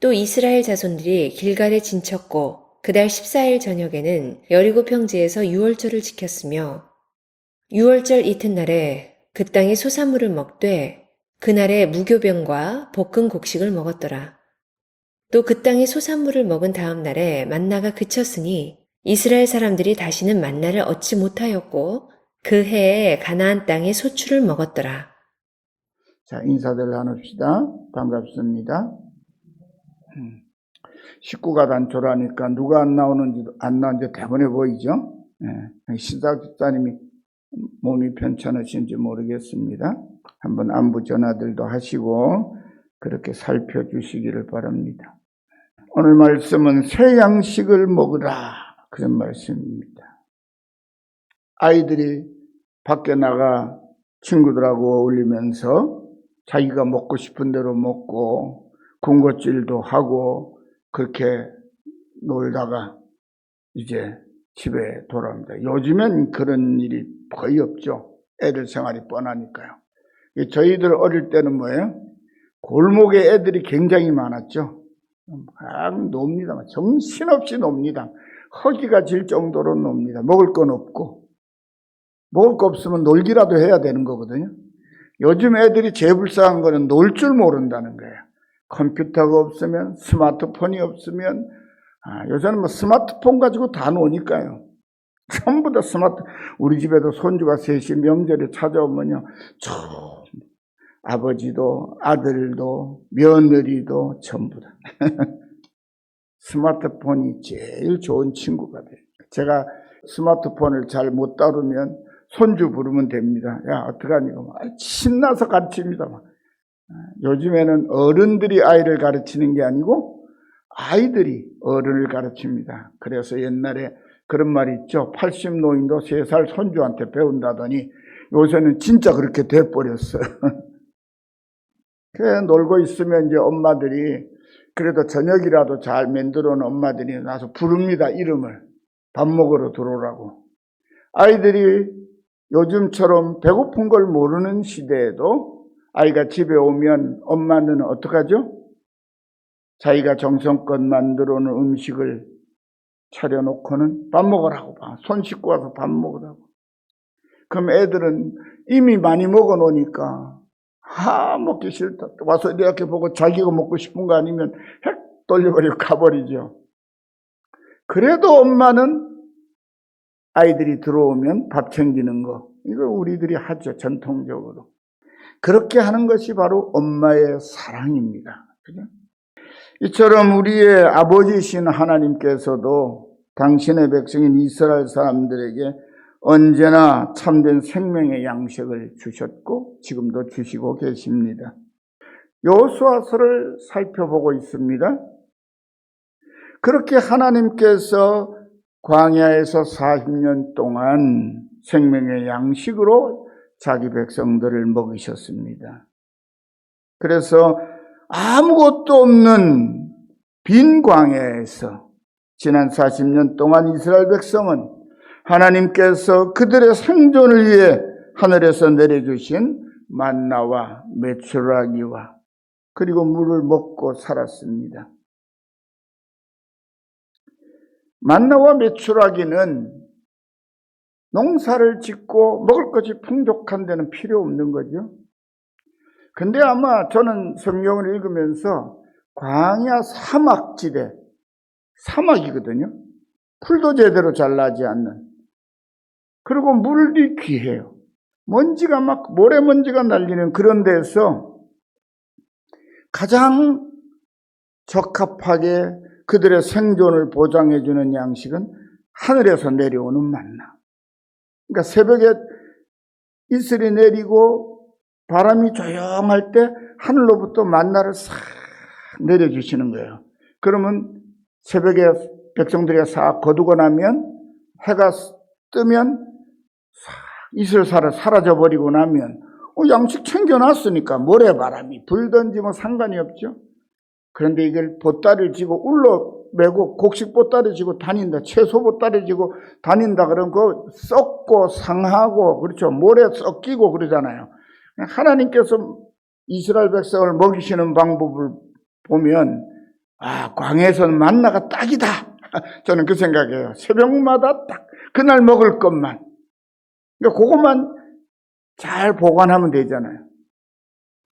또 이스라엘 자손들이 길갈에 진쳤고 그달 14일 저녁에는 여리고 평지에서 유월절을 지켰으며 유월절 이튿날에 그 땅의 소산물을 먹되 그날에 무교병과 볶은 곡식을 먹었더라. 또 그 땅의 소산물을 먹은 다음 날에 만나가 그쳤으니 이스라엘 사람들이 다시는 만나를 얻지 못하였고 그 해에 가나안 땅의 소출을 먹었더라. 자, 인사들 나눕시다. 반갑습니다. 식구가 단초라니까 누가 안 나오는지 대본에 보이죠? 신사 집사님이 몸이 편찮으신지 모르겠습니다. 한번 안부 전화들도 하시고 그렇게 살펴주시기를 바랍니다. 오늘 말씀은 새 양식을 먹으라, 그런 말씀입니다. 아이들이 밖에 나가 친구들하고 어울리면서 자기가 먹고 싶은 대로 먹고 군것질도 하고 그렇게 놀다가 이제 집에 돌아옵니다. 요즘엔 그런 일이 거의 없죠. 애들 생활이 뻔하니까요. 저희들 어릴 때는 뭐예요? 골목에 애들이 굉장히 많았죠. 막 놉니다. 정신없이 놉니다. 허기가 질 정도로 놉니다. 먹을 건 없고. 먹을 거 없으면 놀기라도 해야 되는 거거든요. 요즘 애들이 제일 불쌍한 거는 놀 줄 모른다는 거예요. 컴퓨터가 없으면, 스마트폰이 없으면, 요새는 뭐 스마트폰 가지고 다 노니까요. 전부 다 우리 집에도 손주가 셋이 명절에 찾아오면요. 아버지도, 아들도, 며느리도 전부 다. 스마트폰이 제일 좋은 친구가 돼요. 제가 스마트폰을 잘 못 다루면 손주 부르면 됩니다. 야, 어떡하니? 신나서 가르칩니다. 요즘에는 어른들이 아이를 가르치는 게 아니고 아이들이 어른을 가르칩니다. 그래서 옛날에 그런 말이 있죠. 80노인도 3살 손주한테 배운다더니 요새는 진짜 그렇게 돼버렸어요. 그래, 놀고 있으면 이제 엄마들이 그래도 저녁이라도 잘 만들어 놓은 엄마들이 나서 부릅니다. 이름을. 밥 먹으러 들어오라고. 아이들이 요즘처럼 배고픈 걸 모르는 시대에도 아이가 집에 오면 엄마는 어떡하죠? 자기가 정성껏 만들어 놓은 음식을 차려놓고는 밥 먹으라고 봐. 손 씻고 와서 밥 먹으라고. 그럼 애들은 이미 많이 먹어 놓으니까 먹기 싫다. 와서 이렇게 보고 자기가 먹고 싶은 거 아니면 헷 돌려버리고 가버리죠. 그래도 엄마는 아이들이 들어오면 밥 챙기는 거, 이거 우리들이 하죠, 전통적으로. 그렇게 하는 것이 바로 엄마의 사랑입니다. 그죠? 이처럼 우리의 아버지이신 하나님께서도 당신의 백성인 이스라엘 사람들에게 언제나 참된 생명의 양식을 주셨고 지금도 주시고 계십니다. 여호수아서를 살펴보고 있습니다. 그렇게 하나님께서 광야에서 40년 동안 생명의 양식으로 자기 백성들을 먹이셨습니다. 그래서 아무것도 없는 빈 광야에서 지난 40년 동안 이스라엘 백성은 하나님께서 그들의 생존을 위해 하늘에서 내려주신 만나와 메추라기와 그리고 물을 먹고 살았습니다. 만나와 메추라기는 농사를 짓고 먹을 것이 풍족한 데는 필요 없는 거죠. 근데 아마 저는 성경을 읽으면서 광야 사막지대, 사막이거든요. 풀도 제대로 잘 나지 않는. 그리고 물이 귀해요. 먼지가 모래먼지가 날리는 그런 데서 가장 적합하게 그들의 생존을 보장해주는 양식은 하늘에서 내려오는 만나. 그러니까 새벽에 이슬이 내리고 바람이 조용할 때 하늘로부터 만나를 싹 내려주시는 거예요. 그러면 새벽에 백성들이 싹 거두고 나면 해가 뜨면 이슬 사라져버리고 나면 양식 챙겨놨으니까 모래바람이 불든지 뭐 상관이 없죠. 그런데 이걸 보따리를 지고 울러 메고 곡식 보따리 지고 다닌다. 채소 보따리 지고 다닌다. 그러면 그거 썩고 상하고 그렇죠. 모래 썩기고 그러잖아요. 하나님께서 이스라엘 백성을 먹이시는 방법을 보면 광야에서는 만나가 딱이다. 저는 그 생각이에요. 새벽마다 딱 그날 먹을 것만. 그러니까 그것만 잘 보관하면 되잖아요.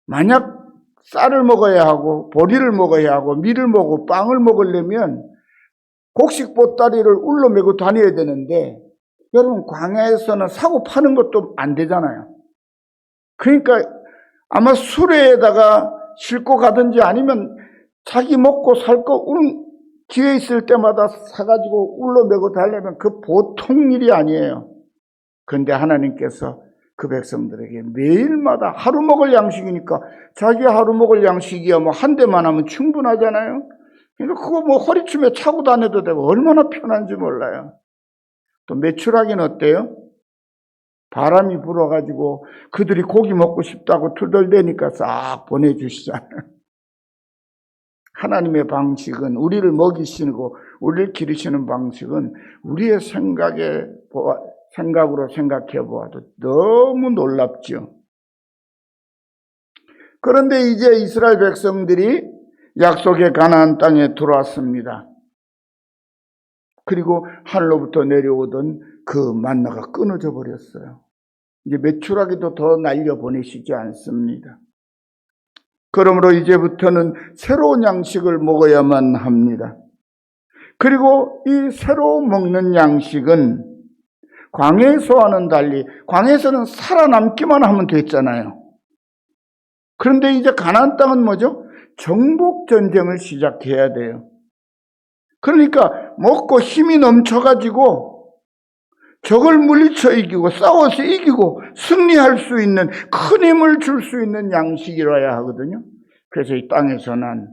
만약 쌀을 먹어야 하고 보리를 먹어야 하고 밀을 먹고 빵을 먹으려면 곡식 보따리를 울러매고 다녀야 되는데 여러분 광야에서는 사고 파는 것도 안 되잖아요. 그러니까 아마 수레에다가 싣고 가든지 아니면 자기 먹고 살 거 기회 있을 때마다 사가지고 울러매고 달려면 그 보통 일이 아니에요. 그런데 하나님께서 그 백성들에게 매일마다 하루 먹을 양식이니까 자기 하루 먹을 양식이야 뭐 한 대만 하면 충분하잖아요. 그러니까 그거 뭐 허리춤에 차고 다녀도 되고 얼마나 편한지 몰라요. 또 메추라기는 어때요? 바람이 불어가지고 그들이 고기 먹고 싶다고 투덜대니까 싹 보내주시잖아요. 하나님의 방식은 우리를 먹이시고 우리를 기르시는 방식은 우리의 생각으로 생각해 보아도 너무 놀랍죠. 그런데 이제 이스라엘 백성들이 약속의 가나안 땅에 들어왔습니다. 그리고 하늘로부터 내려오던 그 만나가 끊어져 버렸어요. 이제 메추라기도 더 날려보내시지 않습니다. 그러므로 이제부터는 새로운 양식을 먹어야만 합니다. 그리고 이 새로 먹는 양식은 광야에서와는 달리 광야에서는 살아남기만 하면 됐잖아요. 그런데 이제 가나안 땅은 뭐죠? 정복 전쟁을 시작해야 돼요. 그러니까 먹고 힘이 넘쳐가지고 적을 물리쳐 이기고 싸워서 이기고 승리할 수 있는 큰 힘을 줄 수 있는 양식이라야 하거든요. 그래서 이 땅에서 난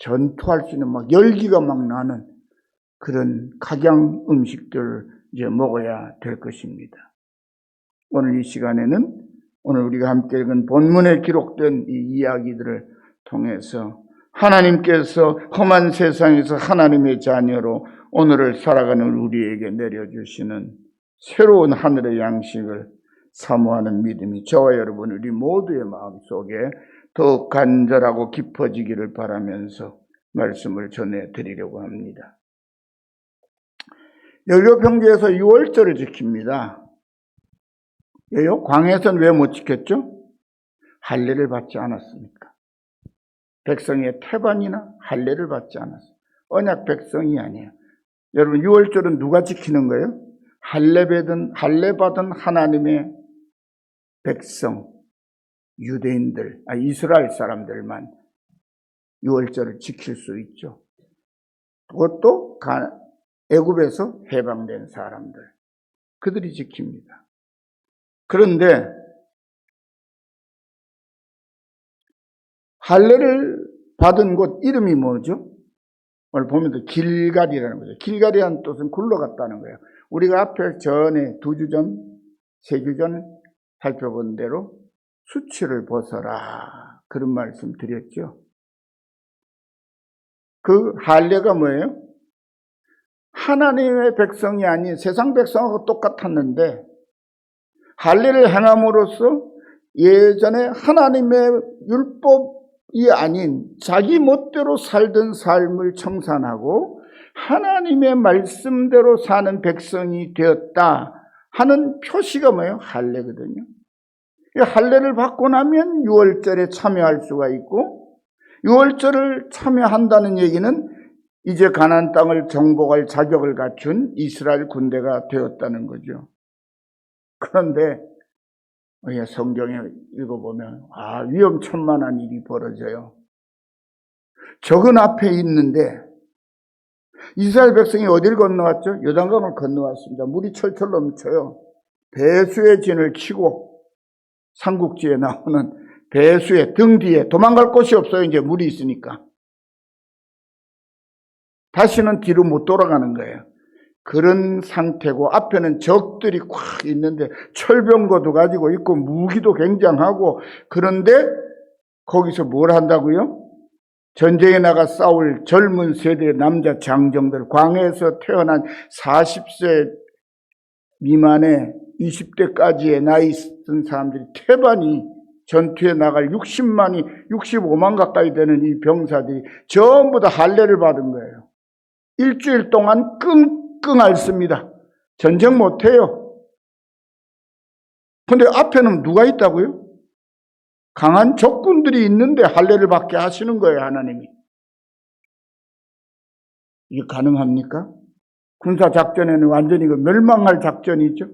전투할 수 있는 막 열기가 막 나는 그런 각양 음식들을 이제 먹어야 될 것입니다. 오늘 이 시간에는 오늘 우리가 함께 읽은 본문에 기록된 이 이야기들을 통해서 하나님께서 험한 세상에서 하나님의 자녀로 오늘을 살아가는 우리에게 내려주시는 새로운 하늘의 양식을 사모하는 믿음이 저와 여러분 우리 모두의 마음속에 더욱 간절하고 깊어지기를 바라면서 말씀을 전해드리려고 합니다. 여리고 평지에서 유월절을 지킵니다. 왜요? 광야에서는 왜 못 지켰죠? 할례를 받지 않았습니까? 백성의 태반이나 할례를 받지 않았어요. 언약 백성이 아니에요. 여러분 유월절은 누가 지키는 거예요? 할례 받은 하나님의 백성, 유대인들, 이스라엘 사람들만 유월절을 지킬 수 있죠. 그것도 애굽에서 해방된 사람들, 그들이 지킵니다. 그런데 할례를 받은 곳 이름이 뭐죠? 오늘 보면 길갈이라는 거죠. 길갈이라는 뜻은 굴러갔다는 거예요. 우리가 앞에 전에 2주 전, 3주 전 살펴본 대로 수치를 벗어라 그런 말씀 드렸죠. 그 할례가 뭐예요? 하나님의 백성이 아닌 세상 백성하고 똑같았는데 할례를 행함으로써 예전에 하나님의 율법이 아닌 자기 멋대로 살던 삶을 청산하고 하나님의 말씀대로 사는 백성이 되었다 하는 표시가 뭐예요? 할례거든요. 할례를 받고 나면 유월절에 참여할 수가 있고 유월절을 참여한다는 얘기는 이제 가나안 땅을 정복할 자격을 갖춘 이스라엘 군대가 되었다는 거죠. 그런데 성경에 읽어보면 위험천만한 일이 벌어져요. 적은 앞에 있는데 이스라엘 백성이 어디를 건너왔죠? 요단강을 건너왔습니다. 물이 철철 넘쳐요. 배수의 진을 치고 삼국지에 나오는 배수의 등 뒤에 도망갈 곳이 없어요. 이제 물이 있으니까. 다시는 뒤로 못 돌아가는 거예요. 그런 상태고 앞에는 적들이 꽉 있는데 철병거도 가지고 있고 무기도 굉장하고 그런데 거기서 뭘 한다고요? 전쟁에 나가 싸울 젊은 세대의 남자 장정들, 광야에서 태어난 40세 미만의 20대까지의 나이 있던 사람들이 태반이 전투에 나갈 65만 가까이 되는 이 병사들이 전부 다 할례를 받은 거예요. 일주일 동안 끙끙 앓습니다. 전쟁 못해요. 근데 앞에는 누가 있다고요? 강한 적군들이 있는데 할례를 받게 하시는 거예요, 하나님이. 이게 가능합니까? 군사작전에는 완전히 멸망할 작전이 있죠.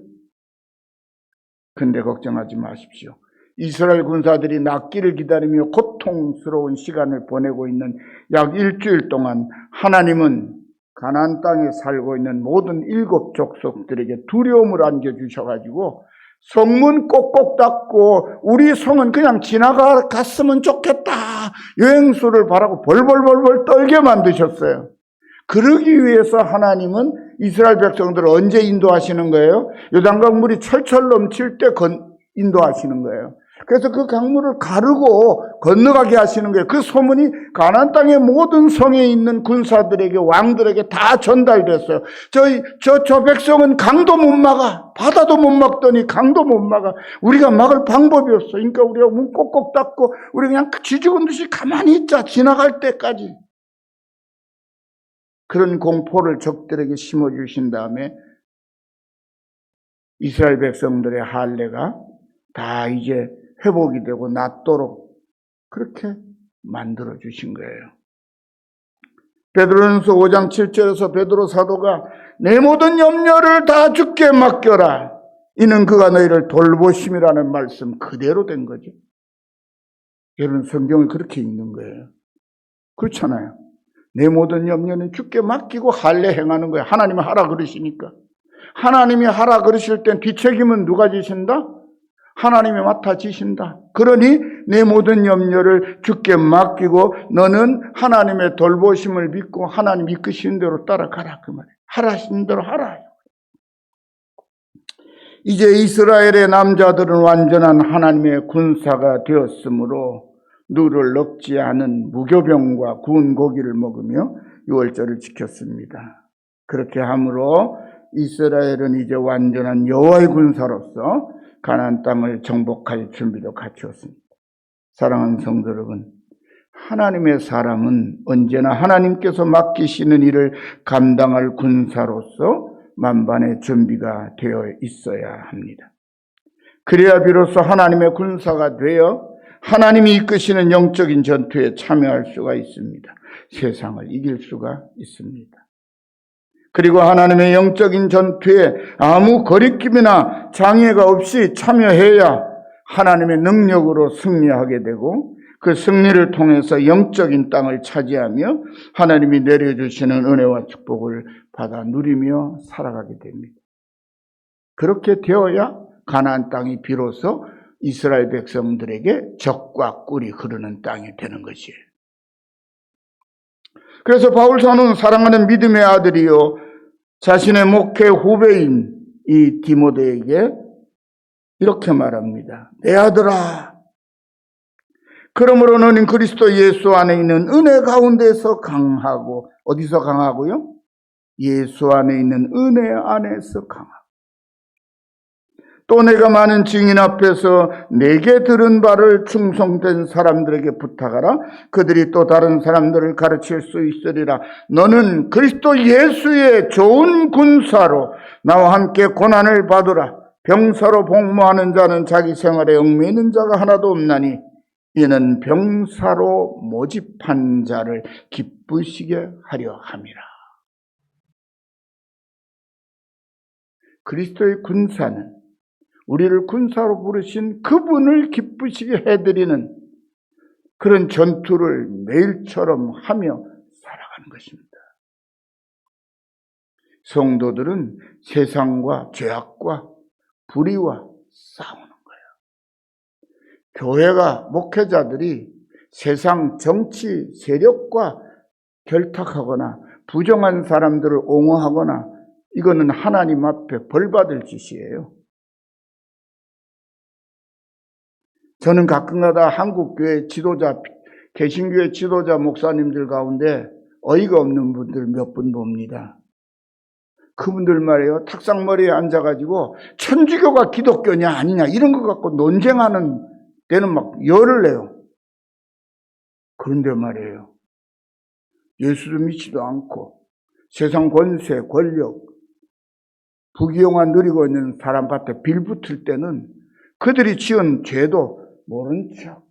근데 걱정하지 마십시오. 이스라엘 군사들이 낫기를 기다리며 고통스러운 시간을 보내고 있는 약 일주일 동안 하나님은 가나안 땅에 살고 있는 모든 7 족속들에게 두려움을 안겨주셔가지고 성문 꼭꼭 닫고 우리 성은 그냥 지나갔으면 좋겠다. 여행수를 바라고 벌벌벌벌 떨게 만드셨어요. 그러기 위해서 하나님은 이스라엘 백성들을 언제 인도하시는 거예요? 요단강 물이 철철 넘칠 때 인도하시는 거예요. 그래서 그 강물을 가르고 건너가게 하시는 거예요. 그 소문이 가나안 땅의 모든 성에 있는 군사들에게, 왕들에게 다 전달됐어요. 저 백성은 강도 못 막아. 바다도 못 막더니 강도 못 막아. 우리가 막을 방법이 없어. 그러니까 우리가 문 꼭꼭 닫고 우리 그냥 쥐죽은 듯이 가만히 있자. 지나갈 때까지. 그런 공포를 적들에게 심어주신 다음에 이스라엘 백성들의 할례가 다 이제 회복이 되고 낫도록 그렇게 만들어 주신 거예요. 베드로전서 5장 7절에서 베드로 사도가 내 모든 염려를 다 주께 맡겨라. 이는 그가 너희를 돌보심이라는 말씀 그대로 된 거죠. 여러분 성경을 그렇게 읽는 거예요. 그렇잖아요. 내 모든 염려는 주께 맡기고 할례 행하는 거예요. 하나님이 하라 그러시니까. 하나님이 하라 그러실 땐 뒷책임은 누가 지신다? 하나님이 맡아지신다. 그러니 내 모든 염려를 주께 맡기고 너는 하나님의 돌보심을 믿고 하나님 이끄시는 대로 따라가라 그 말이에요. 하라신 대로 하라. 이제 이스라엘의 남자들은 완전한 하나님의 군사가 되었으므로 누를 먹지 않은 무교병과 구운 고기를 먹으며 유월절을 지켰습니다. 그렇게 함으로 이스라엘은 이제 완전한 여호와의 군사로서 가나안 땅을 정복할 준비도 갖추었습니다. 사랑하는 성도 여러분, 하나님의 사람은 언제나 하나님께서 맡기시는 일을 감당할 군사로서 만반의 준비가 되어 있어야 합니다. 그래야 비로소 하나님의 군사가 되어 하나님이 이끄시는 영적인 전투에 참여할 수가 있습니다. 세상을 이길 수가 있습니다. 그리고 하나님의 영적인 전투에 아무 거리낌이나 장애가 없이 참여해야 하나님의 능력으로 승리하게 되고 그 승리를 통해서 영적인 땅을 차지하며 하나님이 내려주시는 은혜와 축복을 받아 누리며 살아가게 됩니다. 그렇게 되어야 가나안 땅이 비로소 이스라엘 백성들에게 젖과 꿀이 흐르는 땅이 되는 것이에요. 그래서 바울 사도는 사랑하는 믿음의 아들이요 자신의 목회 후배인 이 디모데에게 이렇게 말합니다. 내 아들아, 그러므로 너는 그리스도 예수 안에 있는 은혜 가운데서 강하고, 어디서 강하고요? 예수 안에 있는 은혜 안에서 강하고. 또 내가 많은 증인 앞에서 내게 들은 바를 충성된 사람들에게 부탁하라. 그들이 또 다른 사람들을 가르칠 수 있으리라. 너는 그리스도 예수의 좋은 군사로 나와 함께 고난을 받으라. 병사로 복무하는 자는 자기 생활에 얽매이는 자가 하나도 없나니 이는 병사로 모집한 자를 기쁘시게 하려 함이라. 그리스도의 군사는 우리를 군사로 부르신 그분을 기쁘시게 해드리는 그런 전투를 매일처럼 하며 살아가는 것입니다. 성도들은 세상과 죄악과 불의와 싸우는 거예요. 교회가, 목회자들이 세상 정치 세력과 결탁하거나 부정한 사람들을 옹호하거나 이거는 하나님 앞에 벌받을 짓이에요. 저는 가끔가다 한국교회 지도자, 개신교회 지도자 목사님들 가운데 어이가 없는 분들 몇 분 봅니다. 그분들 말이에요. 탁상머리에 앉아가지고 천주교가 기독교냐 아니냐 이런 거 갖고 논쟁하는 때는 막 열을 내요. 그런데 말이에요. 예수를 믿지도 않고 세상 권세, 권력, 부귀영화 누리고 있는 사람한테 빌붙을 때는 그들이 지은 죄도 모른 척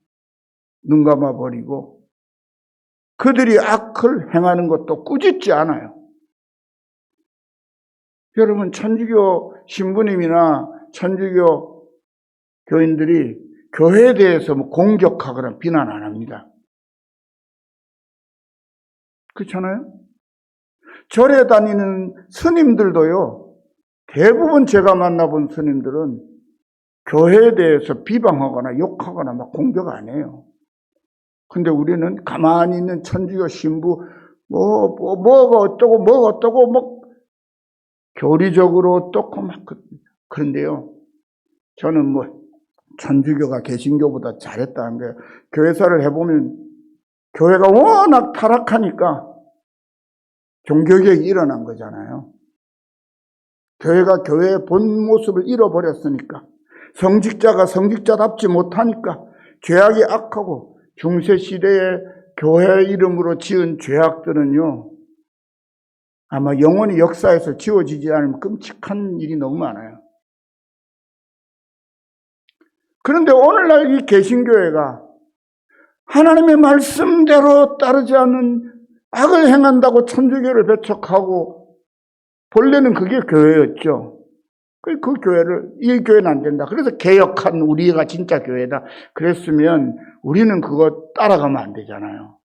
눈 감아버리고 그들이 악을 행하는 것도 꾸짖지 않아요. 여러분, 천주교 신부님이나 천주교 교인들이 교회에 대해서 공격하거나 비난 안 합니다. 그렇잖아요? 절에 다니는 스님들도요, 대부분 제가 만나본 스님들은 교회에 대해서 비방하거나 욕하거나 막 공격 안 해요. 근데 우리는 가만히 있는 천주교 신부, 뭐가 어떠고, 교리적으로 어떻고 막, 그런데요, 저는 천주교가 개신교보다 잘했다는 거예요. 교회사를 해보면, 교회가 워낙 타락하니까 종교개혁이 일어난 거잖아요. 교회가 교회의 본 모습을 잃어버렸으니까, 성직자가 성직자답지 못하니까, 죄악이 악하고, 중세시대에 교회 이름으로 지은 죄악들은요, 아마 영원히 역사에서 지워지지 않으면 끔찍한 일이 너무 많아요. 그런데 오늘날 이 개신교회가 하나님의 말씀대로 따르지 않는 악을 행한다고 천주교를 배척하고, 본래는 그게 교회였죠. 그 교회를, 이 교회는 안 된다. 그래서 개혁한 우리가 진짜 교회다. 그랬으면 우리는 그거 따라가면 안 되잖아요.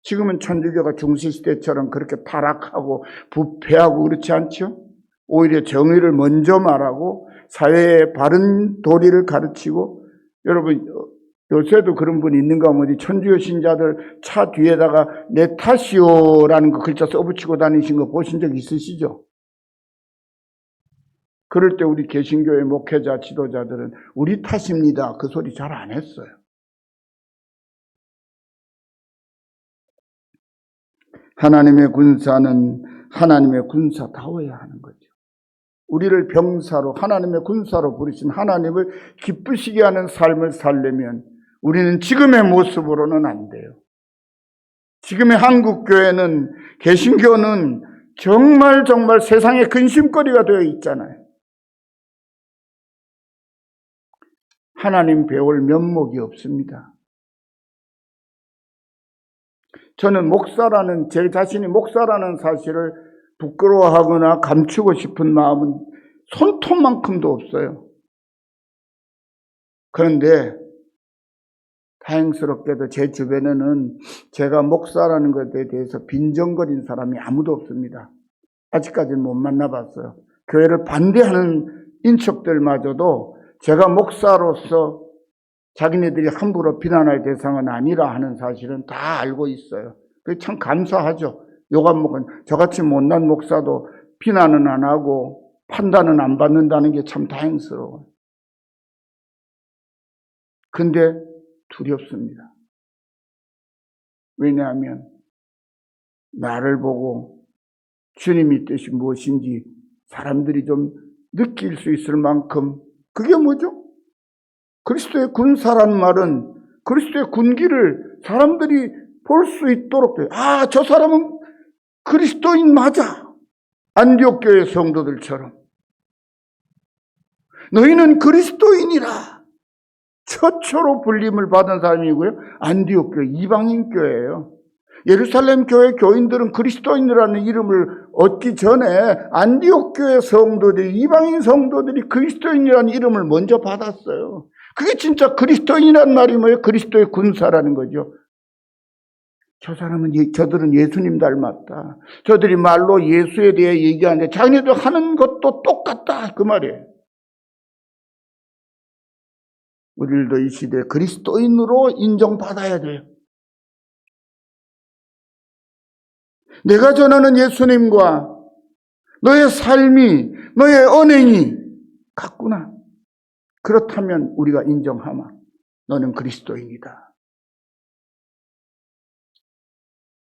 지금은 천주교가 중세시대처럼 그렇게 타락하고 부패하고 그렇지 않죠? 오히려 정의를 먼저 말하고 사회의 바른 도리를 가르치고, 여러분, 요새도 그런 분이 있는가 하면 어디 천주교 신자들 차 뒤에다가 내 탓이요라는 거 글자 써붙이고 다니신 거 보신 적 있으시죠? 그럴 때 우리 개신교의 목회자, 지도자들은 우리 탓입니다. 그 소리 잘 안 했어요. 하나님의 군사는 하나님의 군사다워야 하는 거죠. 우리를 병사로, 하나님의 군사로 부르신 하나님을 기쁘시게 하는 삶을 살려면 우리는 지금의 모습으로는 안 돼요. 지금의 한국교회는, 개신교는 정말 세상의 근심거리가 되어 있잖아요. 하나님 배울 면목이 없습니다. 저는 목사라는, 제 자신이 목사라는 사실을 부끄러워하거나 감추고 싶은 마음은 손톱만큼도 없어요. 그런데 다행스럽게도 제 주변에는 제가 목사라는 것에 대해서 빈정거린 사람이 아무도 없습니다. 아직까지는 못 만나봤어요. 교회를 반대하는 인척들마저도 제가 목사로서 자기네들이 함부로 비난할 대상은 아니라 하는 사실은 다 알고 있어요. 그게 참 감사하죠. 요감목은 저같이 못난 목사도 비난은 안 하고 판단은 안 받는다는 게 참 다행스러워요. 근데 두렵습니다. 왜냐하면 나를 보고 주님의 뜻이 무엇인지 사람들이 좀 느낄 수 있을 만큼, 그게 뭐죠? 그리스도의 군사라는 말은 그리스도의 군기를 사람들이 볼 수 있도록 돼요. 아, 저 사람은 그리스도인 맞아. 안디옥 교회 성도들처럼. 너희는 그리스도인이라. 최초로 불림을 받은 사람이고요. 안디옥 교회, 이방인 교회예요. 예루살렘 교회 교인들은 그리스도인이라는 이름을 얻기 전에 안디옥 교회 성도들이, 이방인 성도들이 그리스도인이라는 이름을 먼저 받았어요. 그게 진짜 그리스도인이라는 말이 뭐예요? 그리스도의 군사라는 거죠. 저들은 예수님 닮았다. 저들이 말로 예수에 대해 얘기하는데 자기네들 하는 것도 똑같다. 그 말이에요. 우리들도 이 시대에 그리스도인으로 인정받아야 돼요. 내가 전하는 예수님과 너의 삶이, 너의 언행이 같구나. 그렇다면 우리가 인정하마. 너는 그리스도인이다.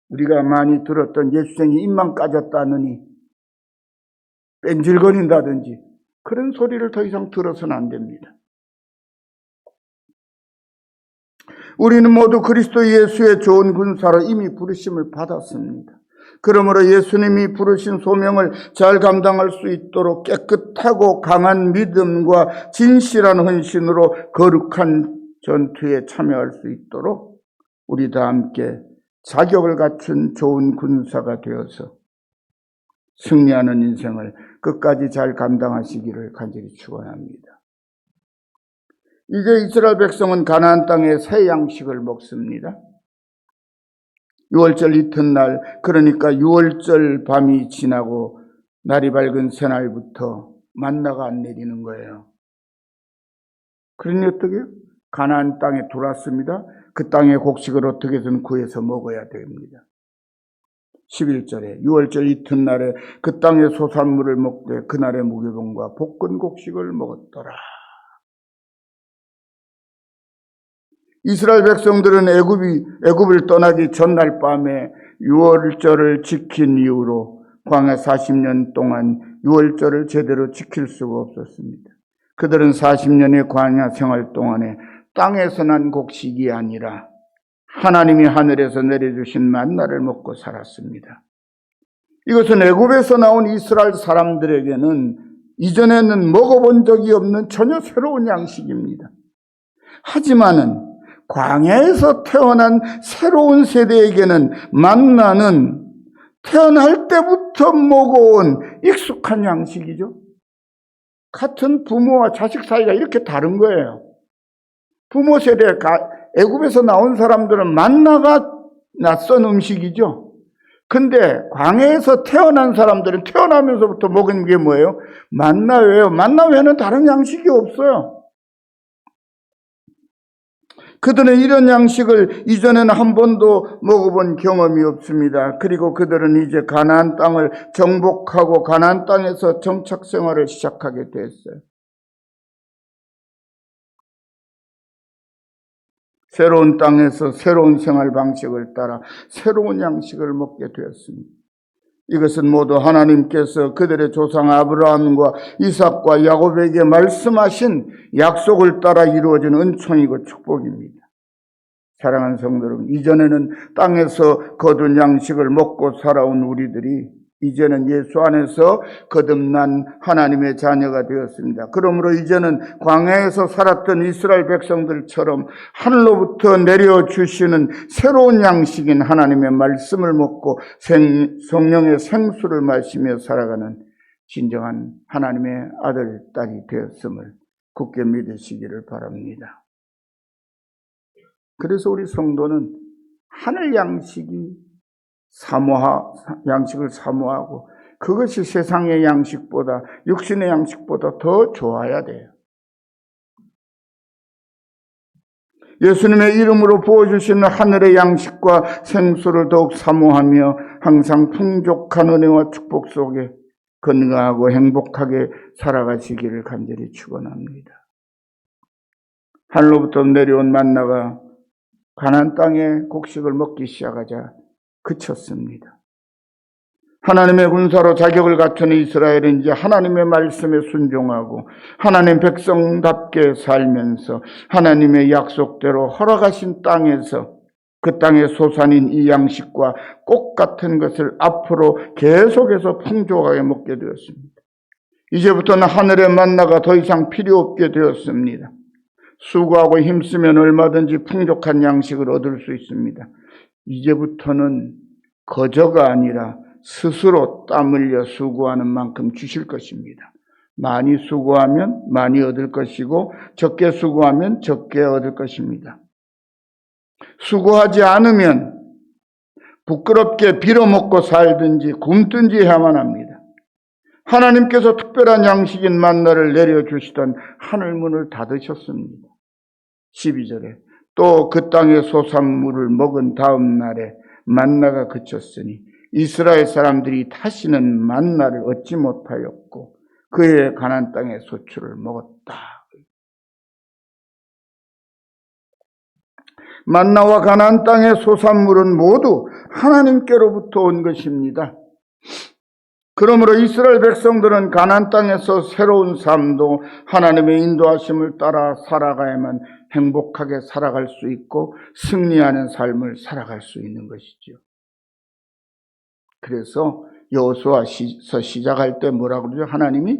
우리가 많이 들었던 예수생이 입만 까졌다느니 뺀질거린다든지 그런 소리를 더 이상 들어서는 안 됩니다. 우리는 모두 그리스도 예수의 좋은 군사로 이미 부르심을 받았습니다. 그러므로 예수님이 부르신 소명을 잘 감당할 수 있도록 깨끗하고 강한 믿음과 진실한 헌신으로 거룩한 전투에 참여할 수 있도록 우리 다 함께 자격을 갖춘 좋은 군사가 되어서 승리하는 인생을 끝까지 잘 감당하시기를 간절히 축원합니다. 이제 이스라엘 백성은 가나안 땅의 새 양식을 먹습니다. 6월절 이튿날, 그러니까 6월절 밤이 지나고 날이 밝은 새날부터 만나가 안 내리는 거예요. 그러니 어떻게 해요? 가나안 땅에 들어왔습니다. 그 땅의 곡식을 어떻게든 구해서 먹어야 됩니다. 11절에 6월절 이튿날에 그 땅의 소산물을 먹되 그날의 무교병과 볶은 곡식을 먹었더라. 이스라엘 백성들은 애굽을 떠나기 전날 밤에 6월절을 지킨 이후로 광야 40년 동안 6월절을 제대로 지킬 수가 없었습니다. 그들은 40년의 광야 생활 동안에 땅에서 난 곡식이 아니라 하나님이 하늘에서 내려주신 만나를 먹고 살았습니다. 이것은 애굽에서 나온 이스라엘 사람들에게는 이전에는 먹어본 적이 없는 전혀 새로운 양식입니다. 하지만은 광야에서 태어난 새로운 세대에게는 만나는 태어날 때부터 먹어온 익숙한 양식이죠. 같은 부모와 자식 사이가 이렇게 다른 거예요. 부모 세대, 애굽에서 나온 사람들은 만나가 낯선 음식이죠. 근데 광야에서 태어난 사람들은 태어나면서부터 먹은 게 뭐예요? 만나 외에요. 만나 외에는 다른 양식이 없어요. 그들은 이런 양식을 이전에는 한 번도 먹어본 경험이 없습니다. 그리고 그들은 이제 가나안 땅을 정복하고 가나안 땅에서 정착 생활을 시작하게 됐어요. 새로운 땅에서 새로운 생활 방식을 따라 새로운 양식을 먹게 되었습니다. 이것은 모두 하나님께서 그들의 조상 아브라함과 이삭과 야곱에게 말씀하신 약속을 따라 이루어진 은총이고 축복입니다. 사랑하는 성도 여러분, 이전에는 땅에서 거둔 양식을 먹고 살아온 우리들이 이제는 예수 안에서 거듭난 하나님의 자녀가 되었습니다. 그러므로 이제는 광야에서 살았던 이스라엘 백성들처럼 하늘로부터 내려주시는 새로운 양식인 하나님의 말씀을 먹고 성령의 생수를 마시며 살아가는 진정한 하나님의 아들, 딸이 되었음을 굳게 믿으시기를 바랍니다. 그래서 우리 성도는 하늘 양식을 사모하고 그것이 세상의 양식보다, 육신의 양식보다 더 좋아야 돼요. 예수님의 이름으로 부어주시는 하늘의 양식과 생수를 더욱 사모하며 항상 풍족한 은혜와 축복 속에 건강하고 행복하게 살아가시기를 간절히 축원합니다. 하늘로부터 내려온 만나가 가나안 땅의 곡식을 먹기 시작하자 그쳤습니다. 하나님의 군사로 자격을 갖춘 이스라엘은 이제 하나님의 말씀에 순종하고 하나님 백성답게 살면서 하나님의 약속대로 허락하신 땅에서 그 땅의 소산인 이 양식과 꽃 같은 것을 앞으로 계속해서 풍족하게 먹게 되었습니다. 이제부터는 하늘의 만나가 더 이상 필요 없게 되었습니다. 수고하고 힘쓰면 얼마든지 풍족한 양식을 얻을 수 있습니다. 이제부터는 거저가 아니라 스스로 땀 흘려 수고하는 만큼 주실 것입니다. 많이 수고하면 많이 얻을 것이고 적게 수고하면 적게 얻을 것입니다. 수고하지 않으면 부끄럽게 빌어먹고 살든지 굶든지 해야만 합니다. 하나님께서 특별한 양식인 만나를 내려주시던 하늘문을 닫으셨습니다. 12절에 또 그 땅의 소산물을 먹은 다음 날에 만나가 그쳤으니 이스라엘 사람들이 다시는 만나를 얻지 못하였고 그의 가나안 땅의 소출을 먹었다. 만나와 가나안 땅의 소산물은 모두 하나님께로부터 온 것입니다. 그러므로 이스라엘 백성들은 가나안 땅에서 새로운 삶도 하나님의 인도하심을 따라 살아가야만 행복하게 살아갈 수 있고 승리하는 삶을 살아갈 수 있는 것이죠. 그래서 여호수아서 시작할 때 뭐라 그러죠? 하나님이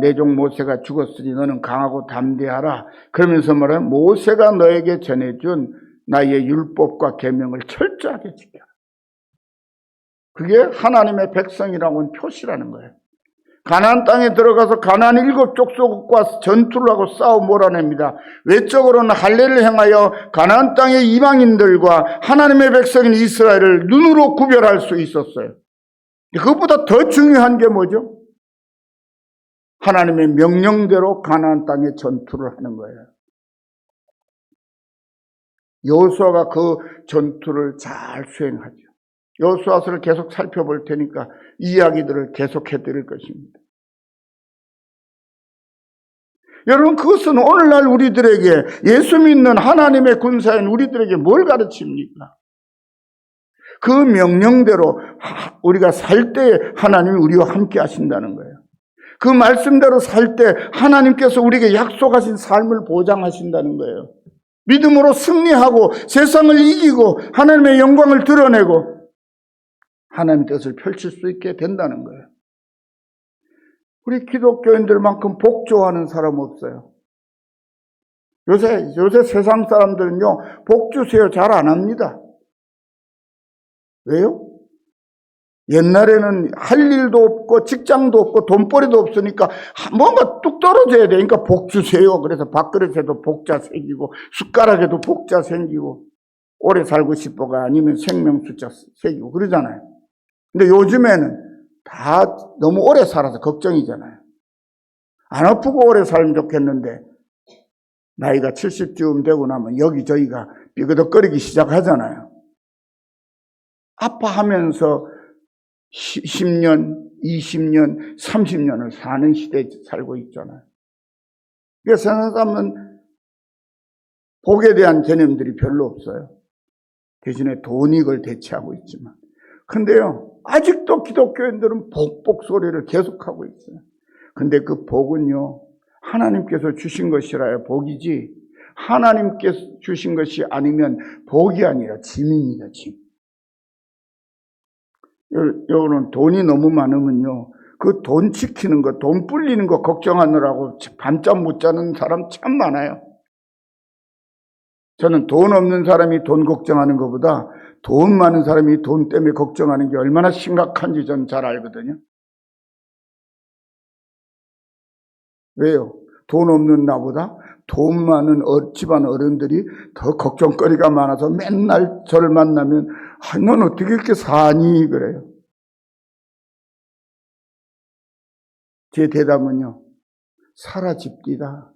내 종 모세가 죽었으니 너는 강하고 담대하라. 그러면서 말하면 모세가 너에게 전해준 나의 율법과 계명을 철저하게 지켜라. 그게 하나님의 백성이라고는 표시라는 거예요. 가나안 땅에 들어가서 가나안 7 족속과 전투를 하고 싸워 몰아냅니다. 외적으로는 할례를 행하여 가나안 땅의 이방인들과 하나님의 백성인 이스라엘을 눈으로 구별할 수 있었어요. 그것보다 더 중요한 게 뭐죠? 하나님의 명령대로 가나안 땅에 전투를 하는 거예요. 여호수아가 그 전투를 잘 수행하죠. 여호수아서를 계속 살펴볼 테니까 이야기들을 계속해 드릴 것입니다. 여러분, 그것은 오늘날 우리들에게, 예수 믿는 하나님의 군사인 우리들에게 뭘 가르칩니까? 그 명령대로 우리가 살 때 하나님이 우리와 함께 하신다는 거예요. 그 말씀대로 살 때 하나님께서 우리에게 약속하신 삶을 보장하신다는 거예요. 믿음으로 승리하고 세상을 이기고 하나님의 영광을 드러내고 하나님의 뜻을 펼칠 수 있게 된다는 거예요. 우리 기독교인들만큼 복 좋아하는 사람 없어요. 요새 세상 사람들은요, 복 주세요 잘 안 합니다. 왜요? 옛날에는 할 일도 없고 직장도 없고 돈벌이도 없으니까 뭔가 뚝 떨어져야 되니까 복 주세요. 그래서 밥그릇에도 복자 생기고 숟가락에도 복자 생기고 오래 살고 싶어가 아니면 생명 숫자 새기고 그러잖아요. 근데 요즘에는 다 너무 오래 살아서 걱정이잖아요. 안 아프고 오래 살면 좋겠는데 나이가 70쯤 되고 나면 여기저기가 삐그덕거리기 시작하잖아요. 아파하면서 10년, 20년, 30년을 사는 시대에 살고 있잖아요. 그래서 사람은 복에 대한 개념들이 별로 없어요. 대신에 돈이 그걸 대체하고 있지만. 근데요, 아직도 기독교인들은 복 소리를 계속하고 있어요. 근데 그 복은요, 하나님께서 주신 것이라야 복이지, 하나님께서 주신 것이 아니면 복이 아니라 짐입니다, 짐. 여러분, 돈이 너무 많으면요, 그 돈 지키는 거, 돈 불리는 거 걱정하느라고 밤잠 못 자는 사람 참 많아요. 저는 돈 없는 사람이 돈 걱정하는 것보다 돈 많은 사람이 돈 때문에 걱정하는 게 얼마나 심각한지 저는 잘 알거든요. 왜요? 돈 없는 나보다 돈 많은 집안 어른들이 더 걱정거리가 많아서 맨날 저를 만나면 넌 어떻게 이렇게 사니? 그래요. 제 대답은요, 사라집디다.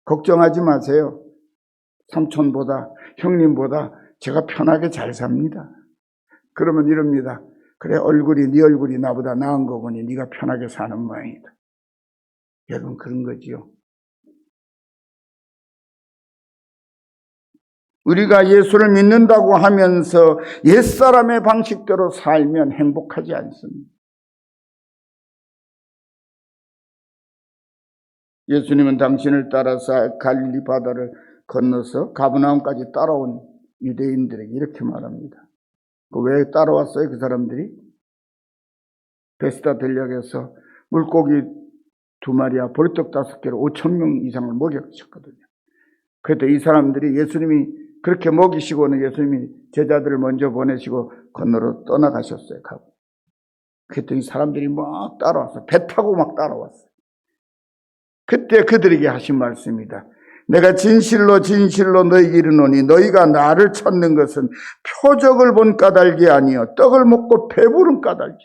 걱정하지 마세요. 삼촌보다 형님보다 제가 편하게 잘 삽니다. 그러면 이럽니다. 그래, 네 얼굴이 나보다 나은 거 보니 네가 편하게 사는 모양이다. 여러분, 그런 거지요. 우리가 예수를 믿는다고 하면서 옛사람의 방식대로 살면 행복하지 않습니다. 예수님은 당신을 따라서 갈릴리 바다를 건너서 가버나움까지 따라온 유대인들에게 이렇게 말합니다. 왜 따라왔어요? 그 사람들이 베스다 들녘에서 물고기 2마리와 보리떡 5개로 5,000명 이상을 먹였었거든요. 그래도 이 사람들이 예수님이 그렇게 먹이시고는 예수님이 제자들을 먼저 보내시고 건너로 떠나가셨어요. 가고. 그랬더니 사람들이 막 따라왔어요. 배 타고 막 따라왔어요. 그때 그들에게 하신 말씀입니다. 내가 진실로 진실로 너희에게 이르노니 너희가 나를 찾는 것은 표적을 본 까닭이 아니요 떡을 먹고 배부른 까닭이요.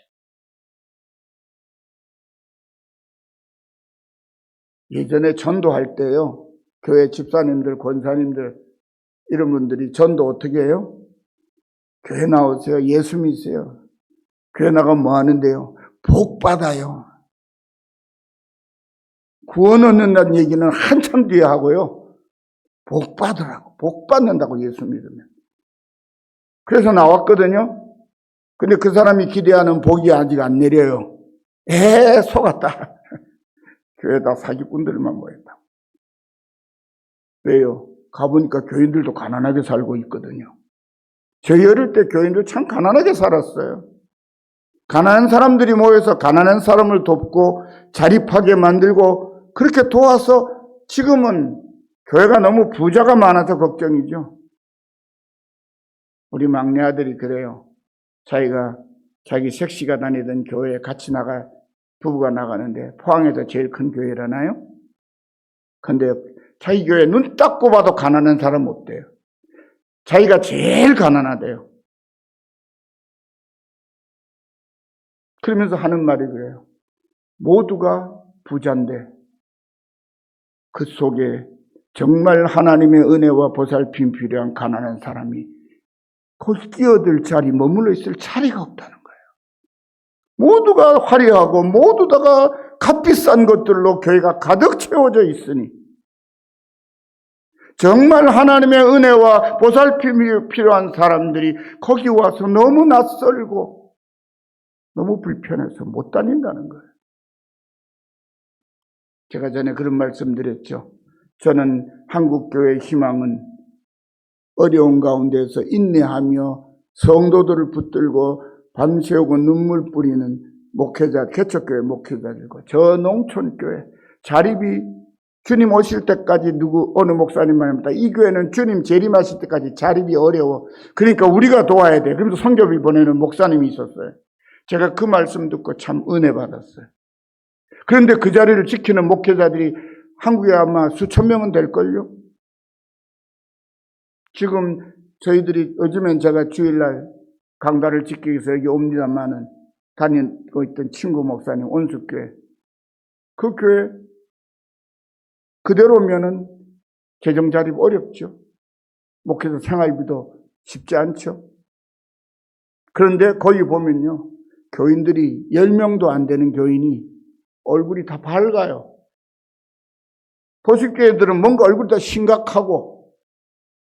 예전에 전도할 때요, 교회 집사님들, 권사님들 이런 분들이 전도 어떻게 해요? 교회 나오세요. 예수 믿으세요. 교회 나가면 뭐 하는데요? 복 받아요. 구원 얻는다는 얘기는 한참 뒤에 하고요. 복 받으라고. 복 받는다고 예수 믿으면. 그래서 나왔거든요. 근데 그 사람이 기대하는 복이 아직 안 내려요. 속았다. 교회에다 사기꾼들만 모였다. 왜요? 가보니까 교인들도 가난하게 살고 있거든요. 저희 어릴 때 교인들 참 가난하게 살았어요. 가난한 사람들이 모여서 가난한 사람을 돕고 자립하게 만들고 그렇게 도와서 지금은 교회가 너무 부자가 많아서 걱정이죠. 우리 막내 아들이 그래요. 자기 색시가 다니던 교회에 같이 부부가 나가는데 포항에서 제일 큰 교회라나요? 근데 자기 교회 눈 딱 꼽아도 가난한 사람 없대요. 자기가 제일 가난하대요. 그러면서 하는 말이 그래요. 모두가 부자인데 그 속에 정말 하나님의 은혜와 보살핌 필요한 가난한 사람이 거기 끼어들 자리, 머물러 있을 자리가 없다는 거예요. 모두가 화려하고 모두 다가 값비싼 것들로 교회가 가득 채워져 있으니 정말 하나님의 은혜와 보살핌이 필요한 사람들이 거기 와서 너무 낯설고 너무 불편해서 못 다닌다는 거예요. 제가 전에 그런 말씀 드렸죠. 저는 한국교회의 희망은 어려운 가운데서 인내하며 성도들을 붙들고 밤새우고 눈물 뿌리는 목회자, 개척교회 목회자들과 저 농촌교회 자립이 주님 오실 때까지 어느 목사님 말입니다. 이 교회는 주님 재림하실 때까지 자립이 어려워. 그러니까 우리가 도와야 돼. 그러면서 선교비 보내는 목사님이 있었어요. 제가 그 말씀 듣고 참 은혜 받았어요. 그런데 그 자리를 지키는 목회자들이 한국에 아마 수천 명은 될걸요? 지금 저희들이 요즘엔 제가 주일날 강단을 지키기 위해서 여기 옵니다만은 다니고 있던 친구 목사님 온숙교회 그 교회 그대로면은 재정 자립 어렵죠. 목회자 생활비도 쉽지 않죠. 그런데 거기 보면요. 교인들이 10명도 안 되는 교인이 얼굴이 다 밝아요. 보식교회들은 뭔가 얼굴이 다 심각하고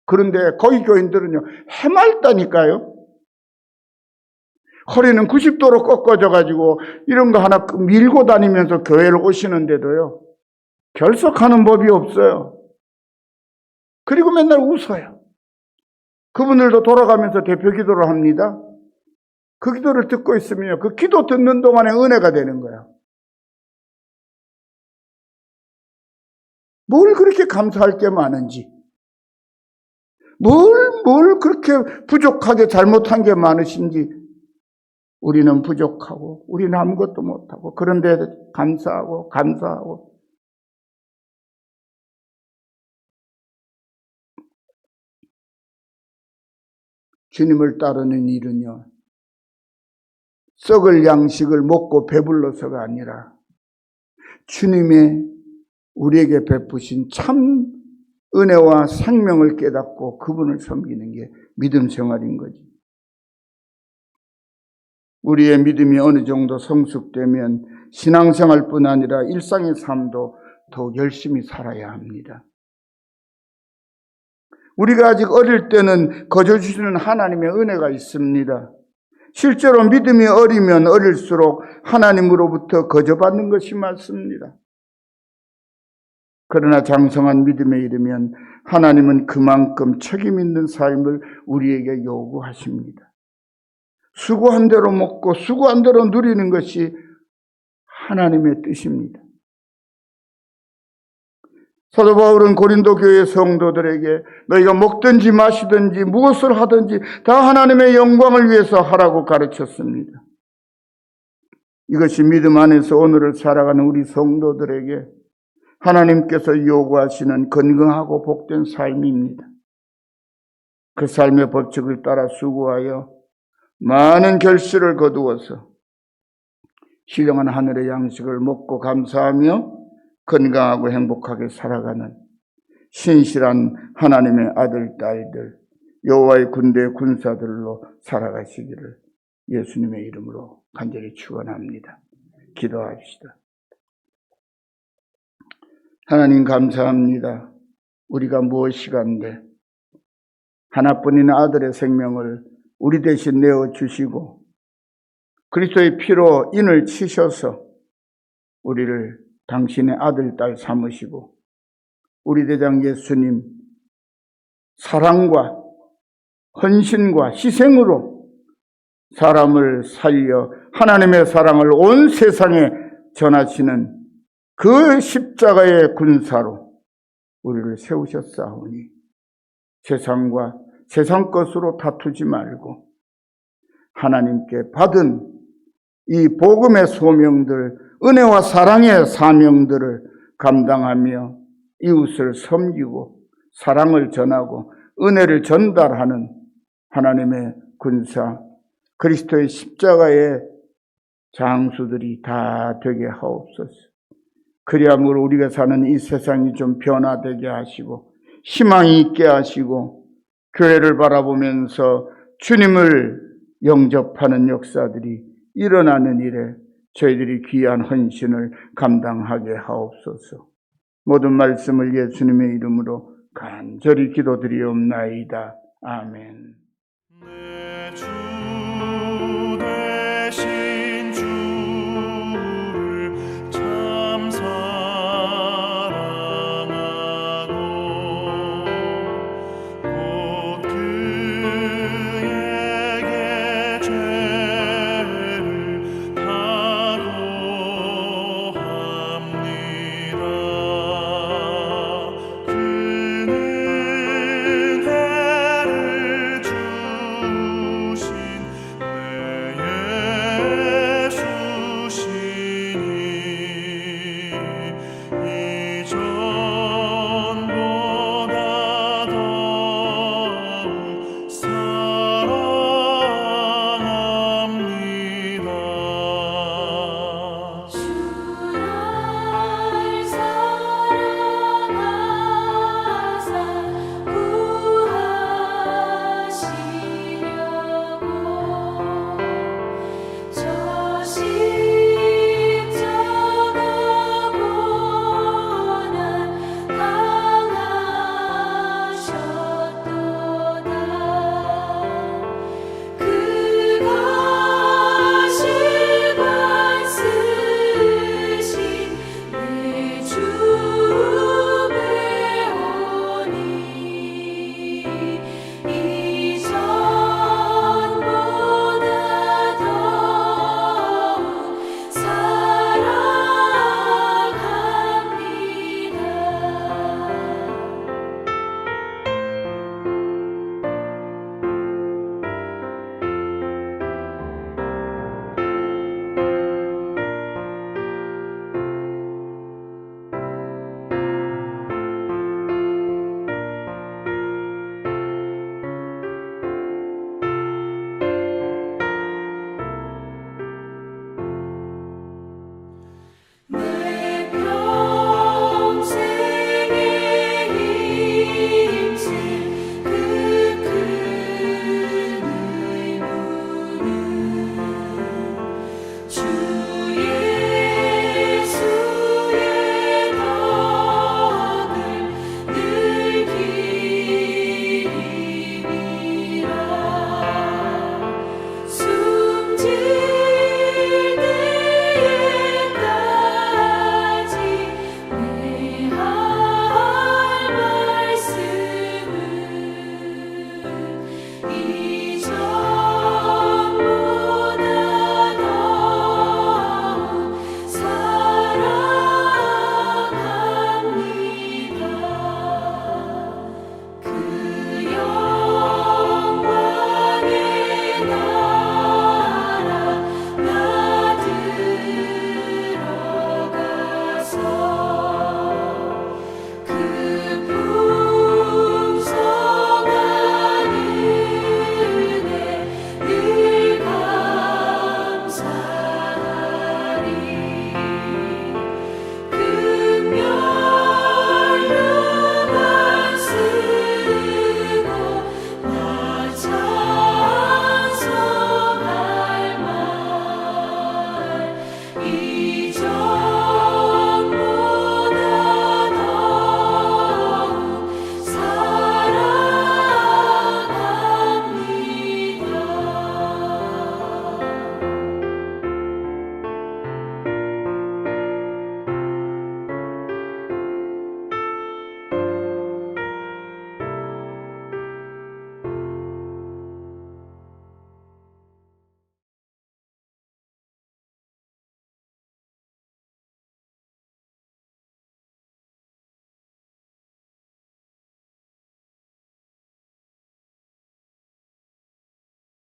그런데 거기 교인들은요. 해맑다니까요. 허리는 90도로 꺾어져가지고 이런 거 하나 밀고 다니면서 교회를 오시는데도요. 결석하는 법이 없어요. 그리고 맨날 웃어요. 그분들도 돌아가면서 대표 기도를 합니다. 그 기도를 듣고 있으면요. 그 기도 듣는 동안에 은혜가 되는 거예요. 뭘 그렇게 감사할 게 많은지. 뭘 그렇게 부족하게 잘못한 게 많으신지. 우리는 부족하고 우리는 아무것도 못하고 그런데 감사하고 주님을 따르는 일은요. 썩을 양식을 먹고 배불러서가 아니라 주님의 우리에게 베푸신 참 은혜와 생명을 깨닫고 그분을 섬기는 게 믿음 생활인 거지. 우리의 믿음이 어느 정도 성숙되면 신앙생활뿐 아니라 일상의 삶도 더욱 열심히 살아야 합니다. 우리가 아직 어릴 때는 거저 주시는 하나님의 은혜가 있습니다. 실제로 믿음이 어리면 어릴수록 하나님으로부터 거저받는 것이 많습니다. 그러나 장성한 믿음에 이르면 하나님은 그만큼 책임 있는 삶을 우리에게 요구하십니다. 수고한 대로 먹고 수고한 대로 누리는 것이 하나님의 뜻입니다. 사도 바울은 고린도 교회 성도들에게 너희가 먹든지 마시든지 무엇을 하든지 다 하나님의 영광을 위해서 하라고 가르쳤습니다. 이것이 믿음 안에서 오늘을 살아가는 우리 성도들에게 하나님께서 요구하시는 건강하고 복된 삶입니다. 그 삶의 법칙을 따라 수고하여 많은 결실을 거두어서 신령한 하늘의 양식을 먹고 감사하며 건강하고 행복하게 살아가는 신실한 하나님의 아들, 딸들, 여호와의 군대의 군사들로 살아가시기를 예수님의 이름으로 간절히 축원합니다. 기도합시다. 하나님 감사합니다. 우리가 무엇이간데 하나뿐인 아들의 생명을 우리 대신 내어주시고 그리스도의 피로 인을 치셔서 우리를 당신의 아들, 딸 삼으시고 우리 대장 예수님 사랑과 헌신과 희생으로 사람을 살려 하나님의 사랑을 온 세상에 전하시는 그 십자가의 군사로 우리를 세우셨사오니 세상과 세상 것으로 다투지 말고 하나님께 받은 이 복음의 소명들, 은혜와 사랑의 사명들을 감당하며 이웃을 섬기고 사랑을 전하고 은혜를 전달하는 하나님의 군사, 그리스도의 십자가의 장수들이 다 되게 하옵소서. 그리함으로 우리가 사는 이 세상이 좀 변화되게 하시고 희망이 있게 하시고 교회를 바라보면서 주님을 영접하는 역사들이 일어나는 일에 저희들이 귀한 헌신을 감당하게 하옵소서. 모든 말씀을 예수님의 이름으로 간절히 기도드리옵나이다. 아멘.